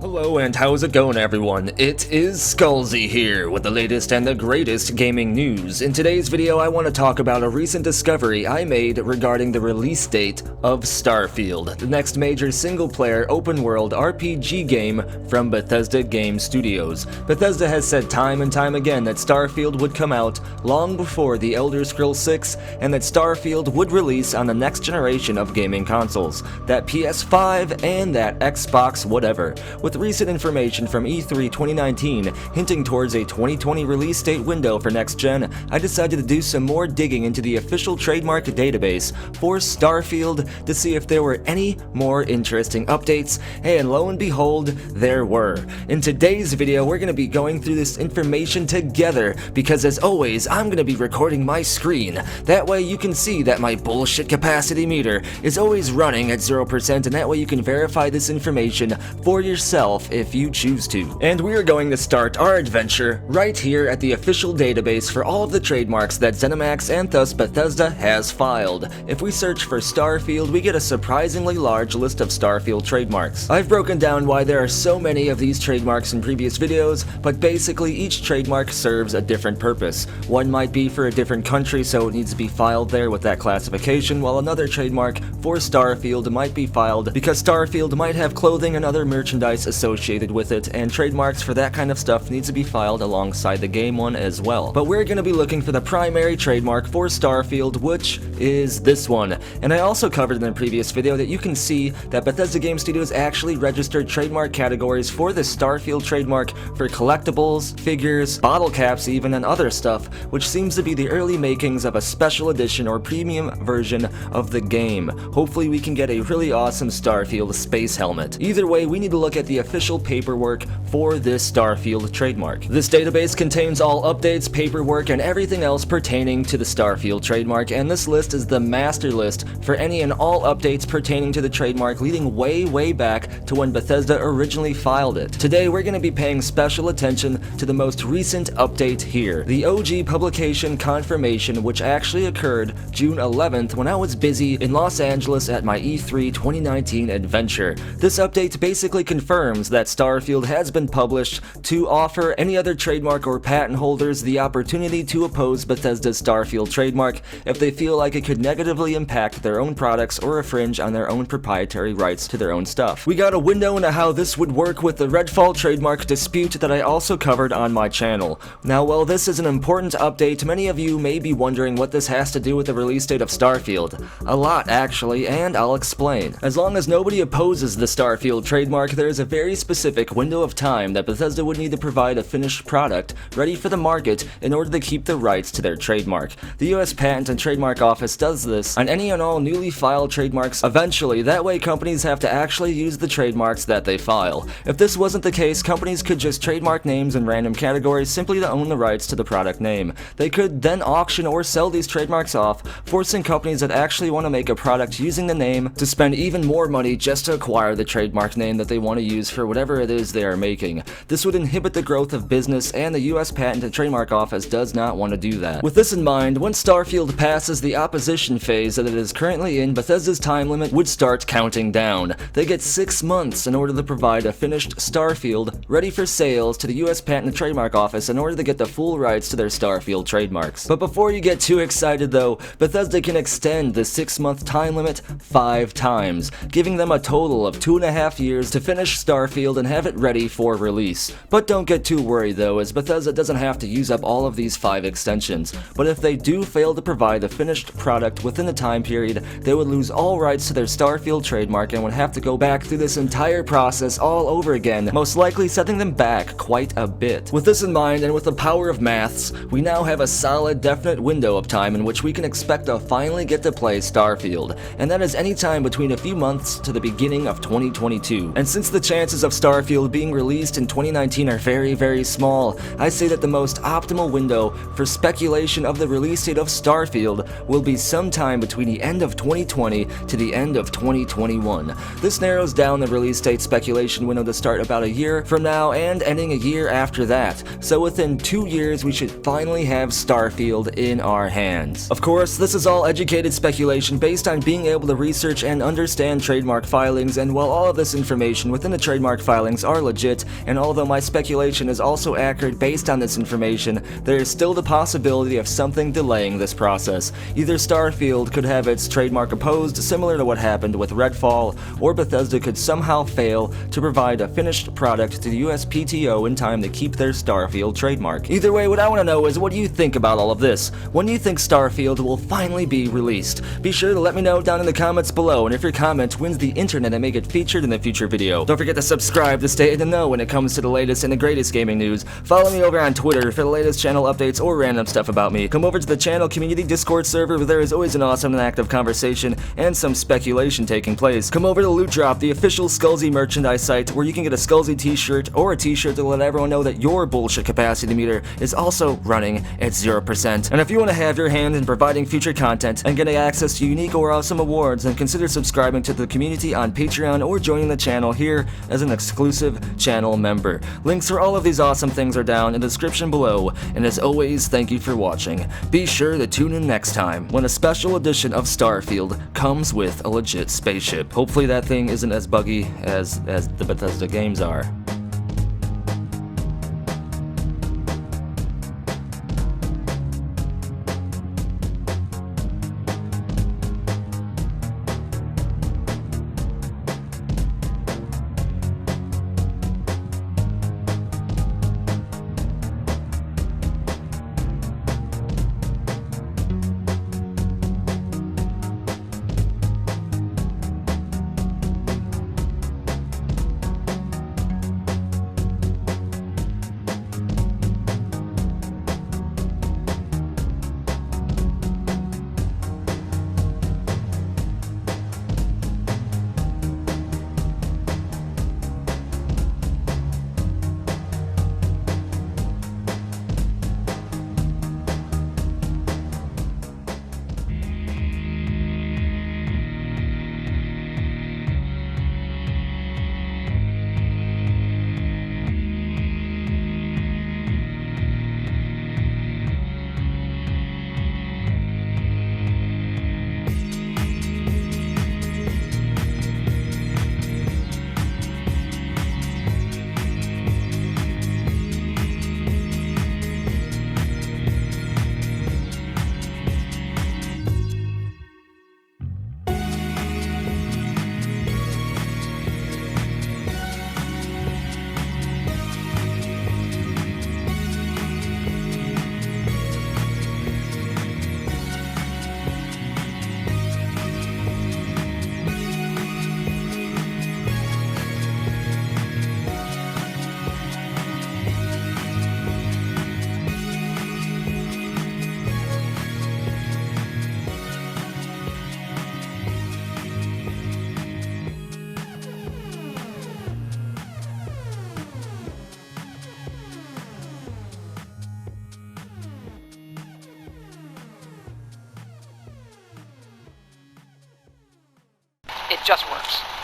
Hello and how's it going, everyone? It is Skullzi here with the latest and the greatest gaming news. In today's video I want to talk about a recent discovery I made regarding the release date of Starfield, the next major single-player open-world RPG game from Bethesda Game Studios. Bethesda has said time and time again that Starfield would come out long before The Elder Scrolls 6 and that Starfield would release on the next generation of gaming consoles, that PS5 and that Xbox whatever. With recent information from E3 2019 hinting towards a 2020 release date window for next gen, I decided to do some more digging into the official trademark database for Starfield to see if there were any more interesting updates, and lo and behold, there were. In today's video, we're going to be going through this information together because, as always, I'm going to be recording my screen. That way you can see that my bullshit capacity meter is always running at 0%, and that way you can verify this information for yourself if you choose to. And we are going to start our adventure right here at the official database for all of the trademarks that ZeniMax and thus Bethesda has filed. If we search for Starfield, we get a surprisingly large list of Starfield trademarks. I've broken down why there are so many of these trademarks in previous videos, but basically each trademark serves a different purpose. One might be for a different country, so it needs to be filed there with that classification, while another trademark for Starfield might be filed because Starfield might have clothing and other merchandise associated with it, and trademarks for that kind of stuff needs to be filed alongside the game one as well. But we're going to be looking for the primary trademark for Starfield, which is this one. And I also covered in the previous video that you can see that Bethesda Game Studios actually registered trademark categories for the Starfield trademark for collectibles, figures, bottle caps even, and other stuff, which seems to be the early makings of a special edition or premium version of the game. Hopefully we can get a really awesome Starfield space helmet. Either way, we need to look at the official paperwork for this Starfield trademark. This database contains all updates, paperwork, and everything else pertaining to the Starfield trademark, and this list is the master list for any and all updates pertaining to the trademark leading way back to when Bethesda originally filed it. Today we're going to be paying special attention to the most recent update here, the OG publication confirmation, which actually occurred June 11th when I was busy in Los Angeles at my E3 2019 adventure. This update basically confirms that Starfield has been published to offer any other trademark or patent holders the opportunity to oppose Bethesda's Starfield trademark if they feel like it could negatively impact their own products or infringe on their own proprietary rights to their own stuff. We got a window into how this would work with the Redfall trademark dispute that I also covered on my channel. Now, while this is an important update, many of you may be wondering what this has to do with the release date of Starfield. A lot, actually, and I'll explain. As long as nobody opposes the Starfield trademark, there is a very specific window of time that Bethesda would need to provide a finished product ready for the market in order to keep the rights to their trademark. The US Patent and Trademark Office does this on any and all newly filed trademarks eventually. That way companies have to actually use the trademarks that they file. If this wasn't the case, companies could just trademark names in random categories simply to own the rights to the product name. They could then auction or sell these trademarks off, forcing companies that actually want to make a product using the name to spend even more money just to acquire the trademark name that they want to use for whatever it is they are making. This would inhibit the growth of business, and the US Patent and Trademark Office does not want to do that. With this in mind, once Starfield passes the opposition phase that it is currently in, Bethesda's time limit would start counting down. They get 6 months in order to provide a finished Starfield ready for sales to the US Patent and Trademark Office in order to get the full rights to their Starfield trademarks. But before you get too excited though, Bethesda can extend the 6-month time limit 5 times, giving them a total of 2.5 years to finish Starfield and have it ready for release. But don't get too worried though, as Bethesda doesn't have to use up all of these 5 extensions. But if they do fail to provide a finished product within the time period, they would lose all rights to their Starfield trademark and would have to go back through this entire process all over again, most likely setting them back quite a bit. With this in mind, and with the power of maths, we now have a solid, definite window of time in which we can expect to finally get to play Starfield, and that is any time between a few months to the beginning of 2022. And since the chances of Starfield being released in 2019 are very small, I say that the most optimal window for speculation of the release date of Starfield will be sometime between the end of 2020 to the end of 2021. This narrows down the release date speculation window to start about a year from now and ending a year after that, so within 2 years we should finally have Starfield in our hands. Of course, this is all educated speculation based on being able to research and understand trademark filings, and while all of this information within the trademark filings are legit, and although my speculation is also accurate based on this information, there is still the possibility of something delaying this process. Either Starfield could have its trademark opposed, similar to what happened with Redfall, or Bethesda could somehow fail to provide a finished product to the USPTO in time to keep their Starfield trademark. Either way, what I want to know is what do you think about all of this? When do you think Starfield will finally be released? Be sure to let me know down in the comments below, and if your comment wins the internet and may get featured in a future video. Don't forget to subscribe to stay in the know when it comes to the latest and the greatest gaming news. Follow me over on Twitter for the latest channel updates or random stuff about me. Come over to the channel community Discord server where there is always an awesome and active conversation and some speculation taking place. Come over to Loot Drop, the official Skullzi merchandise site where you can get a Skullzi t-shirt or a t-shirt to let everyone know that your bullshit capacity meter is also running at 0%. And if you want to have your hand in providing future content and getting access to unique or awesome awards, then consider subscribing to the community on Patreon or joining the channel here as an exclusive channel member. Links for all of these awesome things are down in the description below, and as always, thank you for watching. Be sure to tune in next time when a special edition of Starfield comes with a legit spaceship. Hopefully that thing isn't as buggy as the Bethesda games are. It just works.